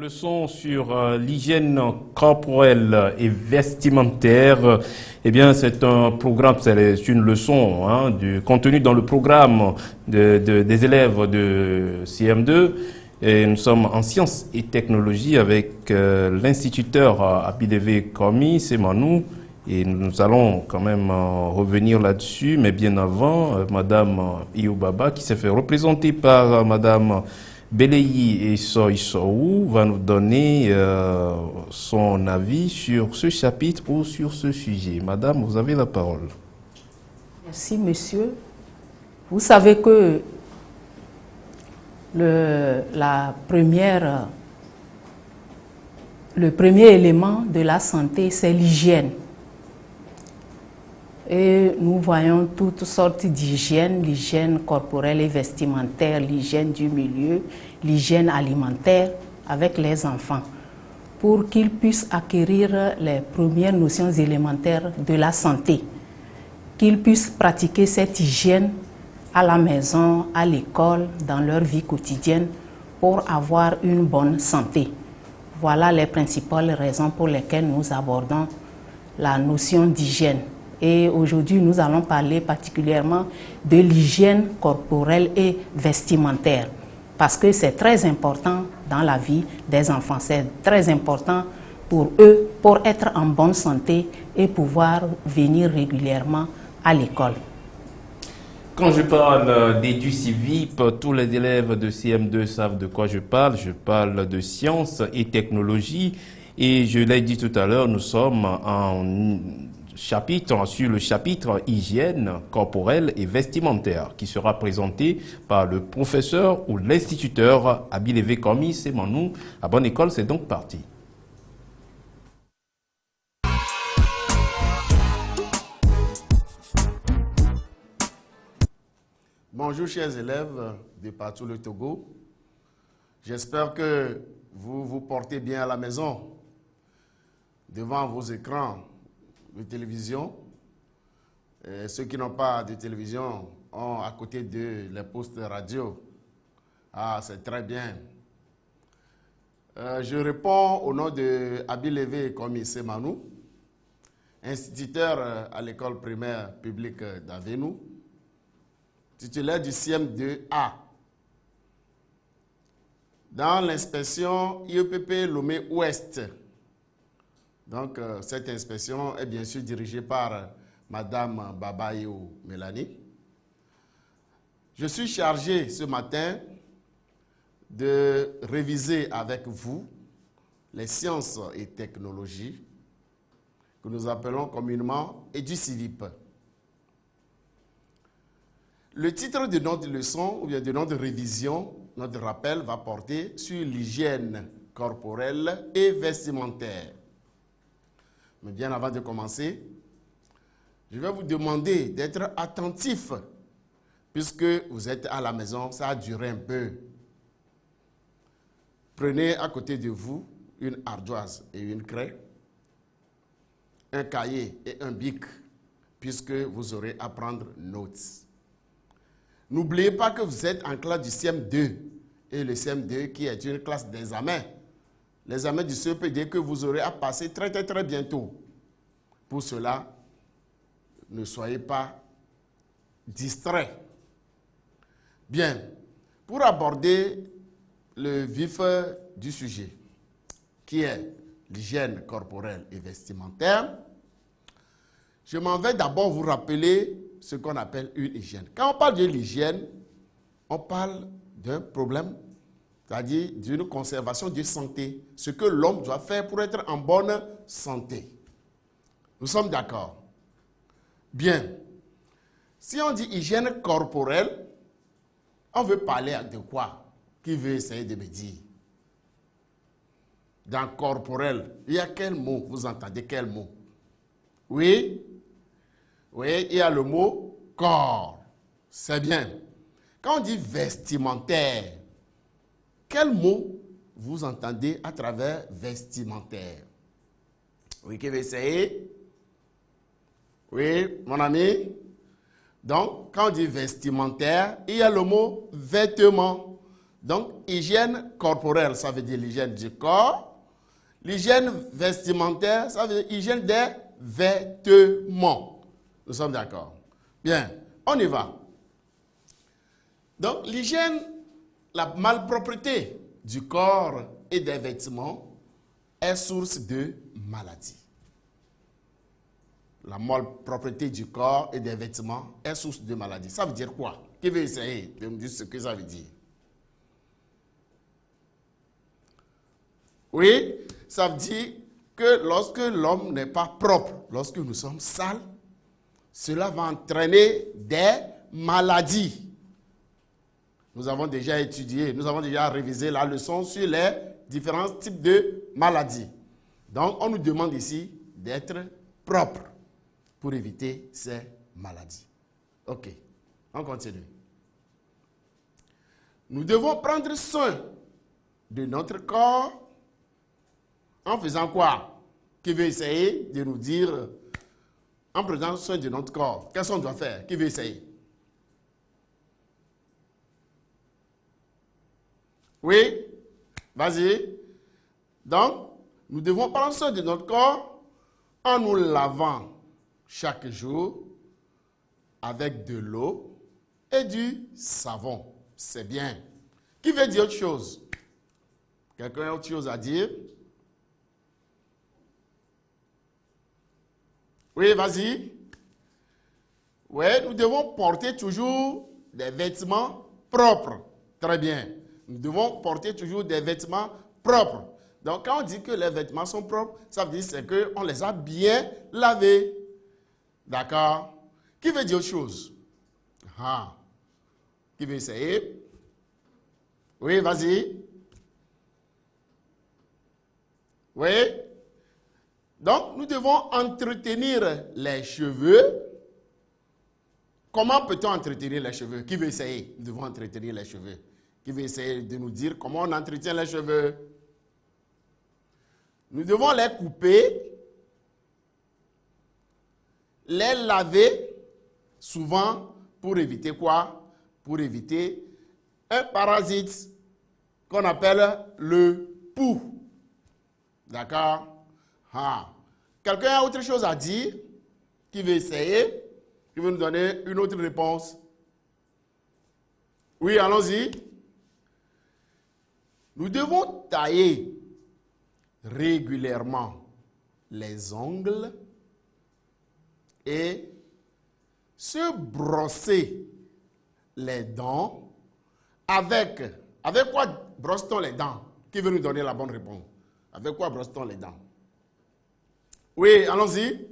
leçon sur l'hygiène corporelle et vestimentaire. Eh bien, c'est un programme, c'est une leçon du contenu dans le programme des élèves de CM2. Et nous sommes en sciences et technologies avec l'instituteur Abilevé Komi, c'est Manou. Et nous allons quand même revenir là-dessus, mais bien avant, Madame Iyoubaba, qui s'est fait représenter par Madame Beleyi et Soïsou, va nous donner son avis sur ce chapitre ou sur ce sujet. Madame, vous avez la parole. Merci, monsieur. Vous savez que le premier élément de la santé, c'est l'hygiène. Et nous voyons toutes sortes d'hygiène, l'hygiène corporelle et vestimentaire, l'hygiène du milieu, l'hygiène alimentaire avec les enfants, pour qu'ils puissent acquérir les premières notions élémentaires de la santé, qu'ils puissent pratiquer cette hygiène à la maison, à l'école, dans leur vie quotidienne, pour avoir une bonne santé. Voilà les principales raisons pour lesquelles nous abordons la notion d'hygiène. Et aujourd'hui, nous allons parler particulièrement de l'hygiène corporelle et vestimentaire, parce que c'est très important dans la vie des enfants. C'est très important pour eux, pour être en bonne santé et pouvoir venir régulièrement à l'école. Quand je parle d'EduCivip, tous les élèves de CM2 savent de quoi je parle. Je parle de sciences et technologies. Et je l'ai dit tout à l'heure, nous sommes sur le chapitre hygiène corporelle et vestimentaire qui sera présenté par le professeur ou l'instituteur Abilevé Komi Semanou. À Bonne École, c'est donc parti. Bonjour chers élèves de partout le Togo. J'espère que vous vous portez bien à la maison, devant vos écrans de télévision. Ceux qui n'ont pas de télévision ont à côté de les postes radio. Ah, c'est très bien. Je réponds au nom de Abilevé Komi Semanou, instituteur à l'école primaire publique d'Avenou, titulaire du CM2A. Dans l'inspection IEPP Lomé Ouest. Donc, cette inspection est bien sûr dirigée par Madame Babayo Mélanie. Je suis chargé ce matin de réviser avec vous les sciences et technologies que nous appelons communément EduCivip. Le titre de notre leçon, ou bien de notre révision, notre rappel, va porter sur l'hygiène corporelle et vestimentaire. Mais bien avant de commencer, je vais vous demander d'être attentif, puisque vous êtes à la maison, ça a duré un peu. Prenez à côté de vous une ardoise et une craie, un cahier et un bic, puisque vous aurez à prendre notes. N'oubliez pas que vous êtes en classe du CM2 et le CM2 qui est une classe d'examen. L'examen du CEPD que vous aurez à passer très bientôt. Pour cela, ne soyez pas distraits. Bien, pour aborder le vif du sujet, qui est l'hygiène corporelle et vestimentaire, je m'en vais d'abord vous rappeler ce qu'on appelle une hygiène. Quand on parle de l'hygiène, on parle d'un problème, c'est-à-dire d'une conservation de santé, ce que l'homme doit faire pour être en bonne santé. Nous sommes d'accord? Bien. Si on dit hygiène corporelle, on veut parler de quoi? Qui veut essayer de me dire? Dans corporel, il y a quel mot? Vous entendez quel mot? Oui? Oui, il y a le mot corps. C'est bien. Quand on dit vestimentaire, quel mot vous entendez à travers vestimentaire? Oui, qui veut essayer? Oui, mon ami? Donc, quand on dit vestimentaire, il y a le mot vêtement. Donc, hygiène corporelle, ça veut dire l'hygiène du corps. L'hygiène vestimentaire, ça veut dire hygiène des vêtements. Nous sommes d'accord. Bien, on y va. Donc, l'hygiène, la malpropreté du corps et des vêtements est source de maladie. La malpropreté du corps et des vêtements est source de maladie. Ça veut dire quoi? Qui veut essayer de me dire ce que ça veut dire? Oui, ça veut dire que lorsque l'homme n'est pas propre, lorsque nous sommes sales, cela va entraîner des maladies. Nous avons déjà étudié, nous avons déjà révisé la leçon sur les différents types de maladies. Donc, on nous demande ici d'être propre pour éviter ces maladies. Ok, on continue. Nous devons prendre soin de notre corps en faisant quoi? Qui veut essayer de nous dire, en prenant soin de notre corps, qu'est-ce qu'on doit faire? Qui veut essayer? Oui, vas-y. Donc, nous devons prendre soin de notre corps en nous lavant chaque jour avec de l'eau et du savon. C'est bien. Qui veut dire autre chose? Quelqu'un a autre chose à dire? Oui, vas-y. Oui, nous devons porter toujours des vêtements propres. Très bien. Nous devons porter toujours des vêtements propres. Donc, quand on dit que les vêtements sont propres, ça veut dire qu'on les a bien lavés. D'accord? Qui veut dire autre chose? Ah. Qui veut essayer? Oui, vas-y. Oui. Donc, nous devons entretenir les cheveux. Comment peut-on entretenir les cheveux? Qui veut essayer? Nous devons entretenir les cheveux. Qui veut essayer de nous dire comment on entretient les cheveux? Nous devons les couper, les laver, souvent pour éviter quoi? Pour éviter un parasite qu'on appelle le poux. D'accord? Ah. Quelqu'un a autre chose à dire? Qui veut essayer? Qui veut nous donner une autre réponse? Oui, allons-y. Nous devons tailler régulièrement les ongles et se brosser les dents avec quoi brosse-t-on les dents? Qui veut nous donner la bonne réponse? Avec quoi brosse-t-on les dents? Oui, allons-y.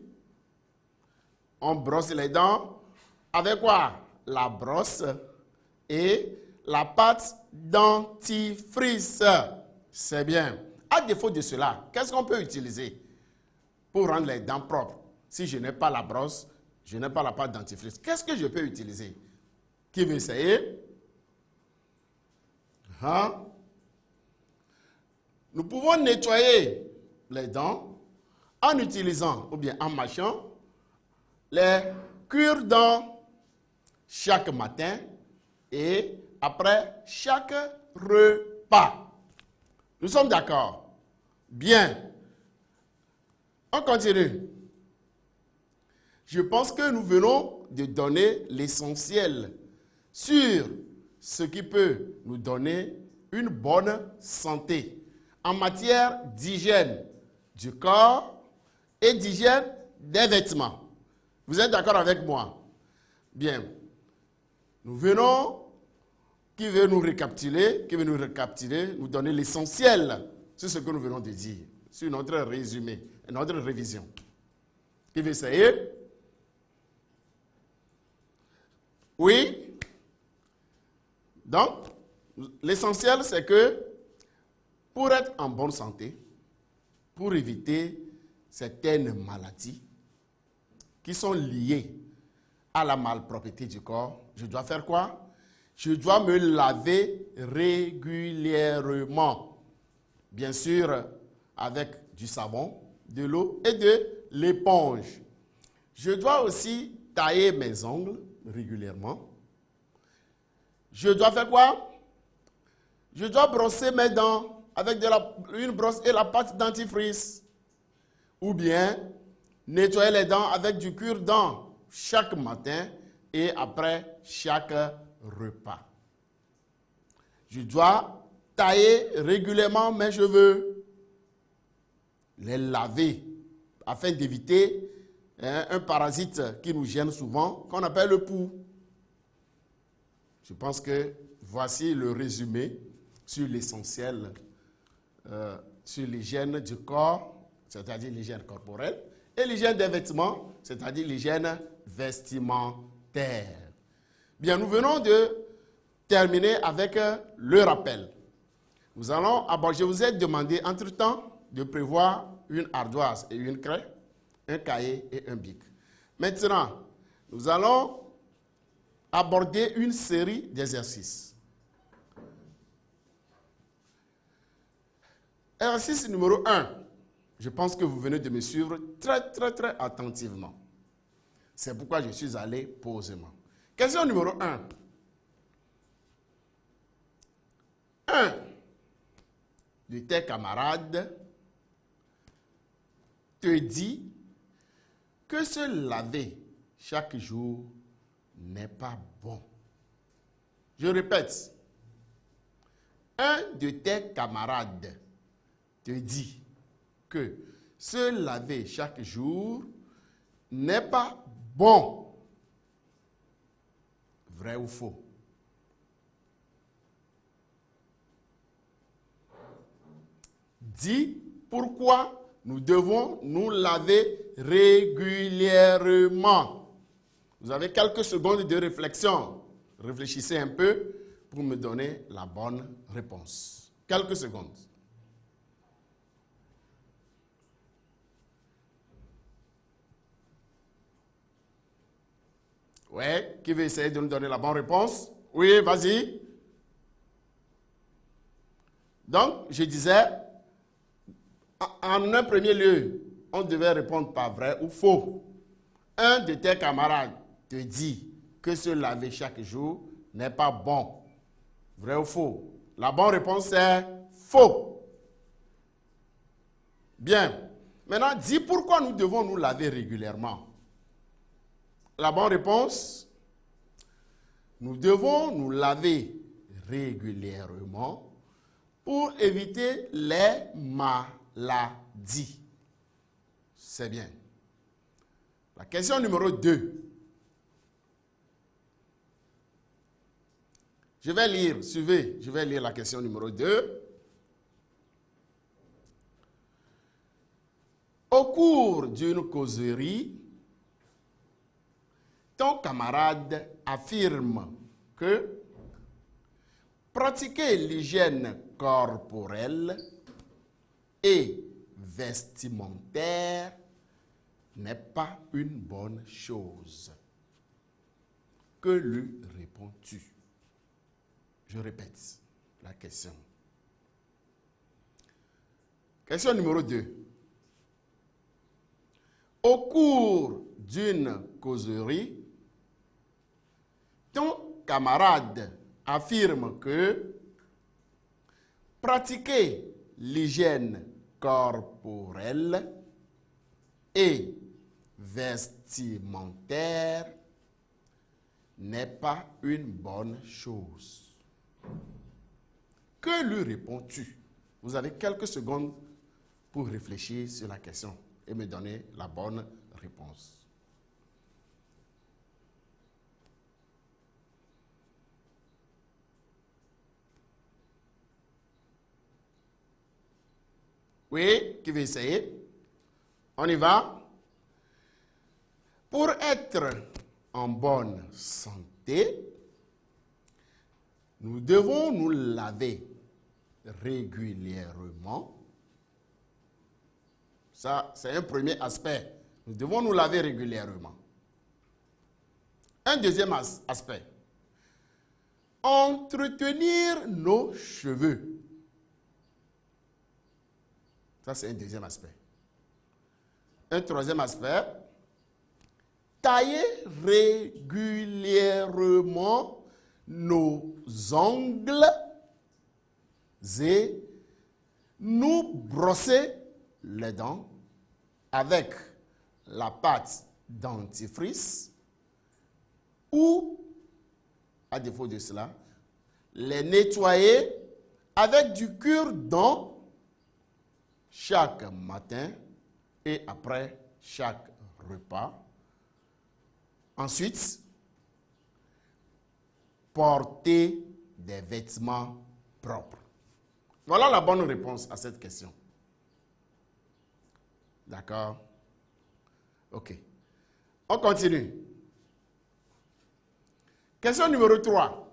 On brosse les dents avec quoi? La brosse et la pâte dentifrice. C'est bien. À défaut de cela, qu'est-ce qu'on peut utiliser pour rendre les dents propres? Si je n'ai pas la brosse, je n'ai pas la pâte dentifrice, qu'est-ce que je peux utiliser? Qui veut essayer? Hein? Nous pouvons nettoyer les dents en utilisant ou bien en mâchant les cure-dents chaque matin et après chaque repas. Nous sommes d'accord? Bien. On continue. Je pense que nous venons de donner l'essentiel sur ce qui peut nous donner une bonne santé en matière d'hygiène du corps et d'hygiène des vêtements. Vous êtes d'accord avec moi? Bien. Nous venons, qui veut nous récapituler, nous donner l'essentiel sur ce que nous venons de dire, sur notre résumé, notre révision. Qui veut essayer? Oui. Donc, l'essentiel, c'est que pour être en bonne santé, pour éviter certaines maladies qui sont liées à la malpropreté du corps, je dois faire quoi? Je dois me laver régulièrement. Bien sûr, avec du savon, de l'eau et de l'éponge. Je dois aussi tailler mes ongles régulièrement. Je dois faire quoi? Je dois brosser mes dents avec une brosse et la pâte dentifrice. Ou bien nettoyer les dents avec du cure-dents chaque matin et après chaque repas. Je dois tailler régulièrement mes cheveux, les laver afin d'éviter un parasite qui nous gêne souvent, qu'on appelle le pouls. Je pense que voici le résumé sur l'essentiel, sur l'hygiène du corps, c'est-à-dire l'hygiène corporelle, et l'hygiène des vêtements, c'est-à-dire l'hygiène vestimentaire. Bien, nous venons de terminer avec le rappel. Je vous ai demandé entre-temps de prévoir une ardoise et une craie, un cahier et un bic. Maintenant, nous allons aborder une série d'exercices. Exercice numéro 1. Je pense que vous venez de me suivre très attentivement. C'est pourquoi je suis allé posément. Question numéro 1. 1 de tes camarades te dit que se laver chaque jour n'est pas bon. Je répète. 1 de tes camarades te dit que se laver chaque jour n'est pas bon. Vrai ou faux? Dis pourquoi nous devons nous laver régulièrement. Vous avez quelques secondes de réflexion. Réfléchissez un peu pour me donner la bonne réponse. Quelques secondes. Oui, qui veut essayer de nous donner la bonne réponse? Oui, vas-y. Donc, je disais, en un premier lieu, on devait répondre par vrai ou faux. 1 de tes camarades te dit que se laver chaque jour n'est pas bon. Vrai ou faux? La bonne réponse est faux. Bien. Maintenant, dis pourquoi nous devons nous laver régulièrement. La bonne réponse, nous devons nous laver régulièrement pour éviter les maladies. C'est bien. La question numéro 2. Je vais lire, suivez, je vais lire la question numéro 2. Au cours d'une causerie, ton camarade affirme que pratiquer l'hygiène corporelle et vestimentaire n'est pas une bonne chose. Que lui réponds-tu? Je répète la question. Question numéro 2. Au cours d'une causerie, ton camarade affirme que pratiquer l'hygiène corporelle et vestimentaire n'est pas une bonne chose. Que lui réponds-tu? Vous avez quelques secondes pour réfléchir sur la question et me donner la bonne réponse. Oui, qui veut essayer? On y va. Pour être en bonne santé, nous devons nous laver régulièrement. Ça, c'est un premier aspect. Nous devons nous laver régulièrement. Un deuxième aspect. Entretenir nos cheveux. Ça, c'est un deuxième aspect. Un troisième aspect. Tailler régulièrement nos ongles et nous brosser les dents avec la pâte dentifrice ou, à défaut de cela, les nettoyer avec du cure-dent chaque matin et après chaque repas. Ensuite, porter des vêtements propres. Voilà la bonne réponse à cette question. D'accord? Ok. On continue. Question numéro 3.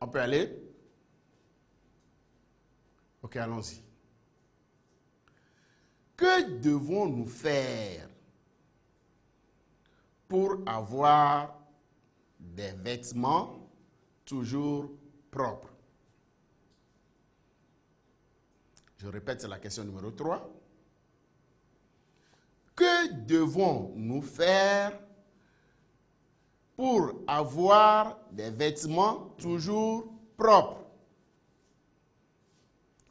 On peut aller? Ok, allons-y. Que devons-nous faire pour avoir des vêtements toujours propres? Je répète la question numéro 3. Que devons-nous faire pour avoir des vêtements toujours propres?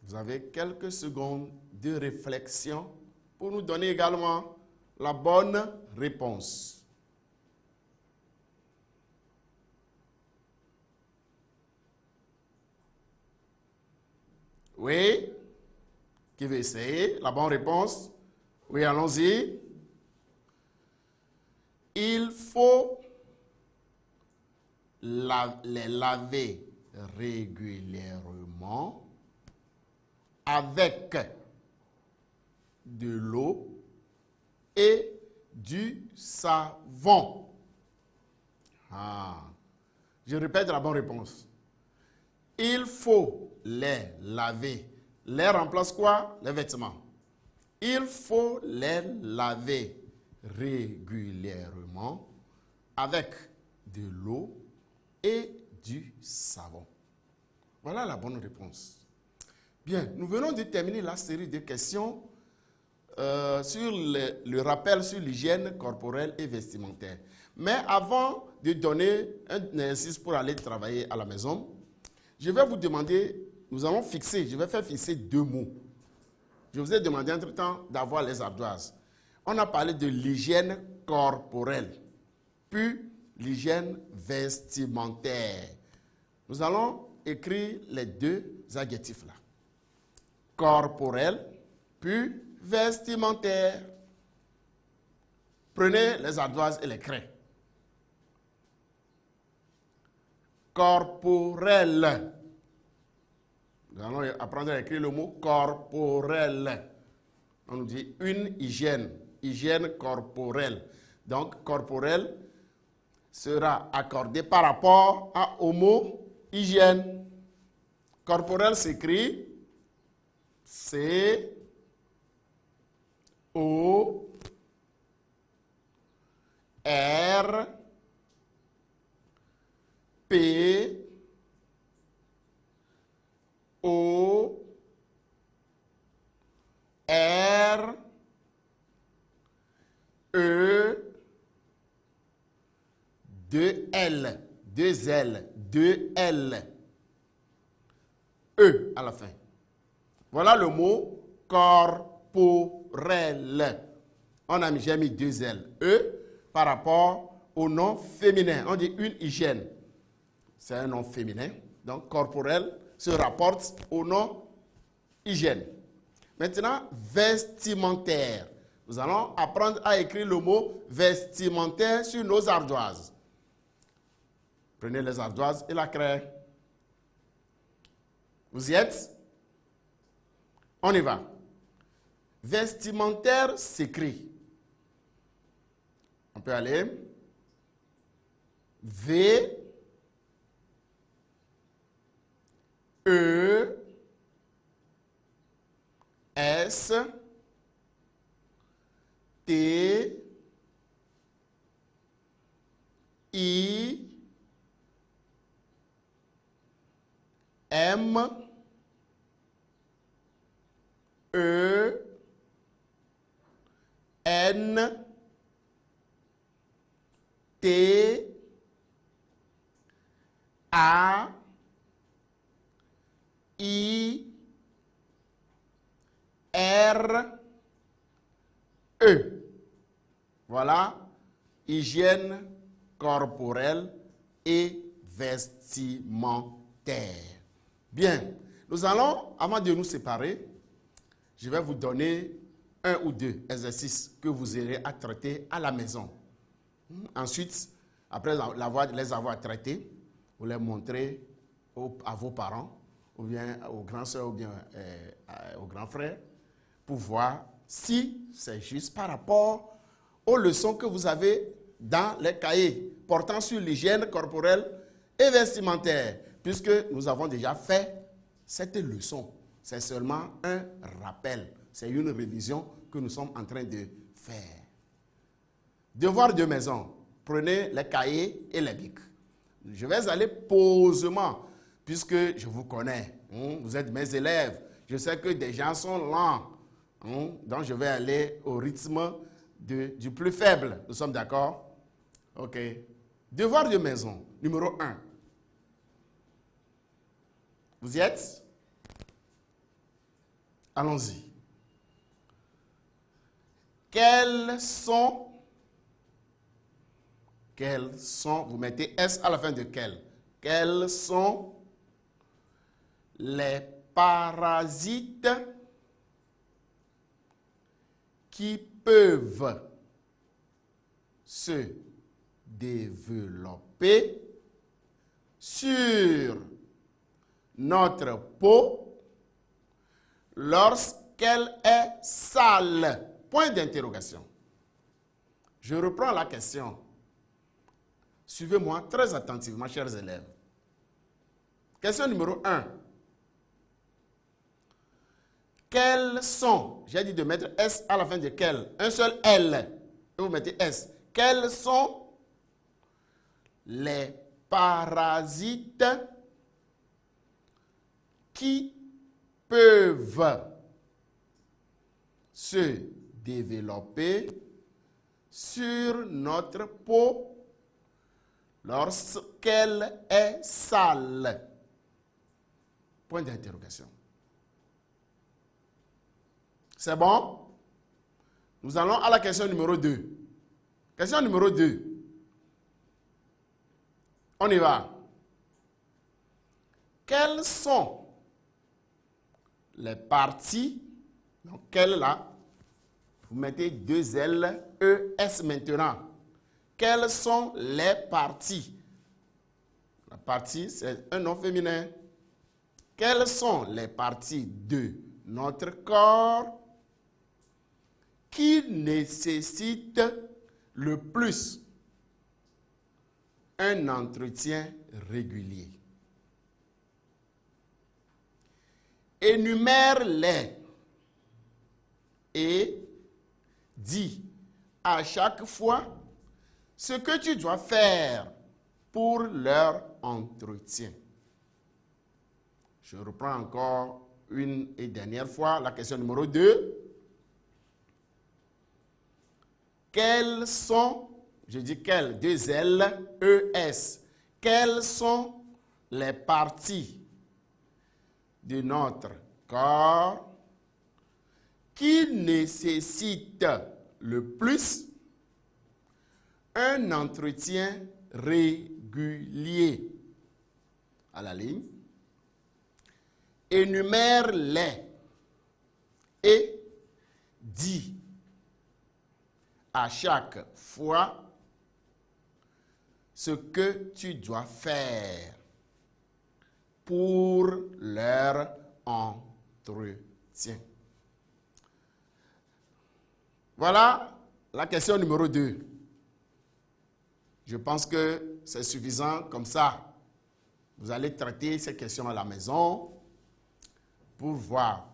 Vous avez quelques secondes de réflexion pour nous donner également la bonne réponse. Oui? Qui veut essayer? La bonne réponse? Oui, allons-y. Il faut les laver régulièrement avec de l'eau et du savon. Je répète la bonne réponse. Il faut les laver. Les remplace quoi? Les vêtements. Il faut les laver régulièrement avec de l'eau et du savon. Voilà la bonne réponse. Bien, nous venons de terminer la série de questions sur le rappel sur l'hygiène corporelle et vestimentaire. Mais avant de donner un exercice pour aller travailler à la maison, je vais vous demander, je vais faire fixer 2 mots. Je vous ai demandé entre-temps d'avoir les ardoises. On a parlé de l'hygiène corporelle, puis l'hygiène vestimentaire. Nous allons écrire les 2 adjectifs là. Corporel, puis vestimentaire. Prenez les ardoises et les craies. Corporel. Nous allons apprendre à écrire le mot corporel. On nous dit une hygiène, hygiène corporelle. Donc, corporel sera accordé par rapport au mot hygiène. Corporel s'écrit C-O-P R P O R E 2 L 2 L 2 L E à la fin. Voilà le mot corporel. J'ai mis 2 L E par rapport au nom féminin. On dit une hygiène. C'est un nom féminin. Donc corporel se rapporte au nom hygiène. Maintenant, vestimentaire. Nous allons apprendre à écrire le mot vestimentaire sur nos ardoises. Prenez les ardoises et la craie. Vous y êtes? On y va. Vestimentaire s'écrit. On peut aller. V E S T I M E N T A I, R, E. Voilà, hygiène corporelle et vestimentaire. Bien, nous allons, avant de nous séparer, je vais vous donner un ou deux exercices que vous aurez à traiter à la maison. Ensuite, après les avoir traités, vous les montrez à vos parents, ou bien aux grands soeurs, ou bien aux grands frères, pour voir si c'est juste par rapport aux leçons que vous avez dans les cahiers portant sur l'hygiène corporelle et vestimentaire, puisque nous avons déjà fait cette leçon. C'est seulement un rappel, c'est une révision que nous sommes en train de faire. Devoir de maison, prenez les cahiers et les bics. Je vais aller posément, puisque je vous connais, vous êtes mes élèves, je sais que des gens sont lents, donc je vais aller au rythme du plus faible. Nous sommes d'accord? Ok. Devoir de maison, numéro 1. Vous y êtes? Allons-y. Quels sont, vous mettez S à la fin de quels sont les parasites qui peuvent se développer sur notre peau lorsqu'elle est sale? Point d'interrogation. Je reprends la question. Suivez-moi très attentivement, chers élèves. Question numéro 1. Quels sont, j'ai dit de mettre S à la fin de quel, un seul L, et vous mettez S. Quels sont les parasites qui peuvent se développer sur notre peau lorsqu'elle est sale? Point d'interrogation. C'est bon? Nous allons à la question numéro 2. Question numéro 2. On y va. Quelles sont les parties, donc quelles là, vous mettez 2 L, E, S maintenant. Quelles sont les parties? La partie, c'est un nom féminin. Quelles sont les parties de notre corps qui nécessitent le plus un entretien régulier? Énumère-les et dis à chaque fois ce que tu dois faire pour leur entretien. Je reprends encore une et dernière fois la question numéro 2. Quelles sont, je dis quelles, 2 L, E, S. Quelles sont les parties de notre corps qui nécessitent le plus un entretien régulier? À la ligne. Énumère-les et dis à chaque fois ce que tu dois faire pour leur entretien. Voilà la question numéro 2. Je pense que c'est suffisant comme ça. Vous allez traiter ces questions à la maison pour voir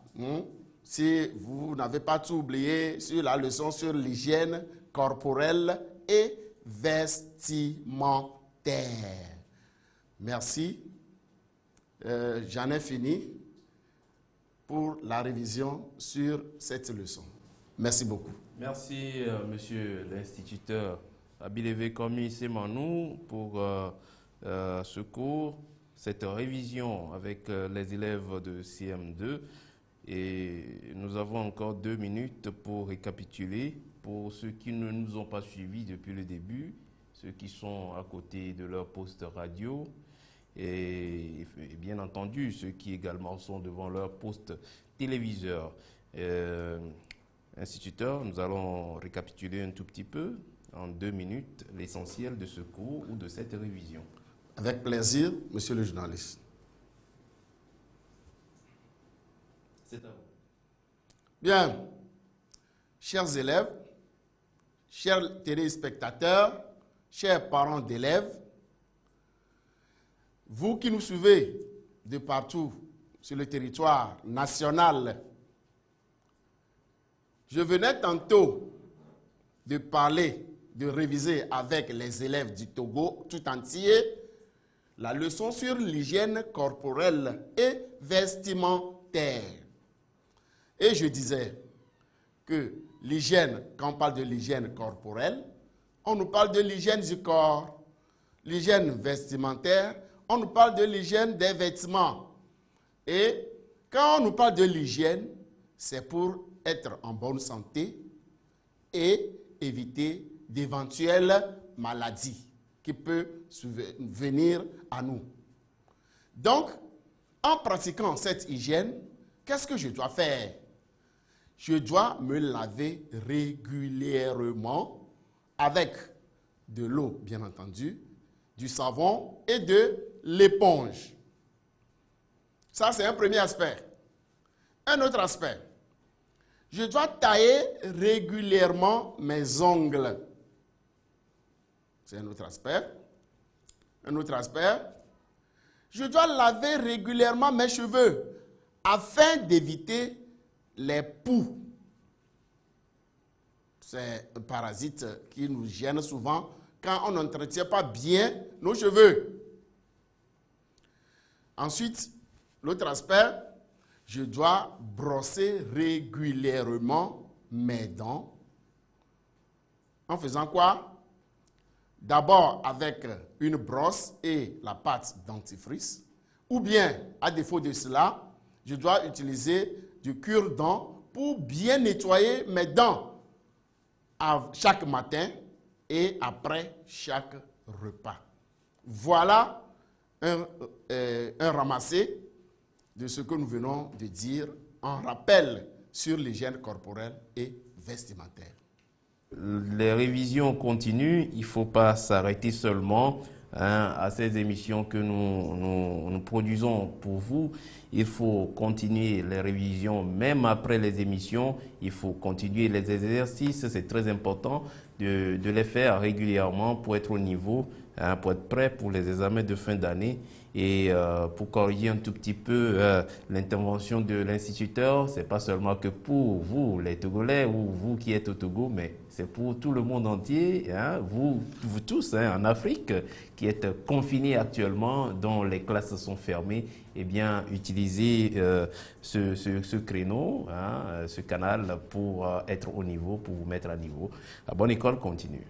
si vous n'avez pas tout oublié sur la leçon sur l'hygiène corporelle et vestimentaire. Merci. J'en ai fini pour la révision sur cette leçon. Merci beaucoup. Merci, monsieur l'instituteur Abilevé Komi Semanou, pour ce cours. cette révision avec les élèves de CM2 et nous avons encore 2 minutes pour récapituler pour ceux qui ne nous ont pas suivis depuis le début, ceux qui sont à côté de leur poste radio et bien entendu ceux qui également sont devant leur poste téléviseur. Instituteur, nous allons récapituler un tout petit peu en 2 minutes l'essentiel de ce cours ou de cette révision. Avec plaisir, monsieur le journaliste. C'est à vous. Bien, chers élèves, chers téléspectateurs, chers parents d'élèves, vous qui nous suivez de partout sur le territoire national, je venais tantôt de parler, de réviser avec les élèves du Togo tout entier la leçon sur l'hygiène corporelle et vestimentaire. Et je disais que l'hygiène, quand on parle de l'hygiène corporelle, on nous parle de l'hygiène du corps. L'hygiène vestimentaire, on nous parle de l'hygiène des vêtements. Et quand on nous parle de l'hygiène, c'est pour être en bonne santé et éviter d'éventuelles maladies qui peuvent venir à nous. Donc, en pratiquant cette hygiène, qu'est-ce que je dois faire? Je dois me laver régulièrement avec de l'eau, bien entendu, du savon et de l'éponge. Ça, c'est un premier aspect. Un autre aspect, je dois tailler régulièrement mes ongles. C'est un autre aspect. Un autre aspect, je dois laver régulièrement mes cheveux afin d'éviter les poux. C'est un parasite qui nous gêne souvent quand on n'entretient pas bien nos cheveux. Ensuite, l'autre aspect, je dois brosser régulièrement mes dents. En faisant quoi? D'abord avec une brosse et la pâte dentifrice. Ou bien, à défaut de cela, je dois utiliser du cure-dent pour bien nettoyer mes dents chaque matin et après chaque repas. Voilà un ramassé de ce que nous venons de dire en rappel sur l'hygiène corporelle et vestimentaire. Les révisions continuent, il ne faut pas s'arrêter seulement à ces émissions que nous produisons pour vous. Il faut continuer les révisions même après les émissions. Il faut continuer les exercices. C'est très important de les faire régulièrement pour être au niveau, pour être prêt pour les examens de fin d'année. Et pour corriger un tout petit peu l'intervention de l'instituteur, ce n'est pas seulement que pour vous, les Togolais, ou vous qui êtes au Togo, mais c'est pour tout le monde entier, vous tous en Afrique, qui êtes confinés actuellement, dont les classes sont fermées. Eh bien, utilisez ce créneau, ce canal pour être au niveau, pour vous mettre à niveau. La bonne école continue.